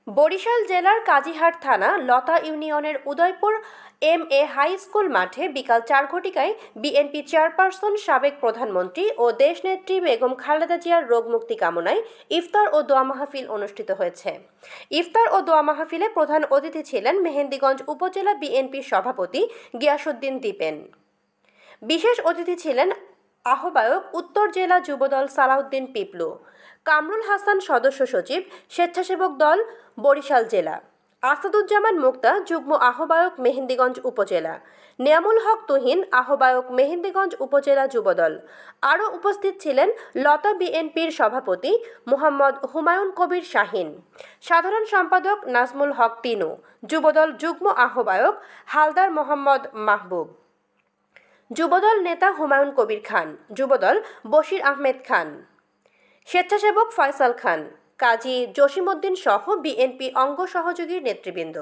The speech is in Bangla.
বরিশাল জেলার কাজিহাট থানা লতা ইউনিয়নের উদয়পুর এম.এ. হাই স্কুল মাঠে বিকাল 4 ঘটিকায় বিএনপি চেয়ারপারসন, সাবেক প্রধানমন্ত্রী ও দেশনেত্রী বেগম খালেদা জিয়ার রোগমুক্তি কামনায় ইফতার ও দোয়া মাহফিল অনুষ্ঠিত হয়েছে। ইফতার ও দোয়া মাহফিলে প্রধান অতিথি ছিলেন মেহেন্দিগঞ্জ উপজেলা বিএনপির সভাপতি গিয়াসউদ্দিন দীপেন। বিশেষ অতিথি ছিলেন আহ্বায়ক উত্তর জেলা যুবদল সালাউদ্দিন পিপলু, কামরুল হাসান সদস্য সচিব, স্বেচ্ছাসেবক দল বরিশাল জেলা, আসাদুজ্জামান মুক্তা যুগ্ম আহ্বায়ক মেহেন্দিগঞ্জ উপজেলা, নিয়ামুল হক তুহিন আহ্বায়ক মেহেন্দিগঞ্জ উপজেলা যুবদল। আরও উপস্থিত ছিলেন লতা বিএনপির সভাপতি মোহাম্মদ হুমায়ুন কবির শাহিন, সাধারণ সম্পাদক নাজমুল হক তিনু, যুবদল যুগ্ম আহ্বায়ক হালদার মোহাম্মদ মাহবুব, যুবদল নেতা হুমায়ুন কবির খান, যুবদল বশির আহমেদ খান, স্বেচ্ছাসেবক ফয়সাল খান, কাজী জসিমউদ্দিন সহ বিএনপি অঙ্গ সহযোগী নেতৃবৃন্দ।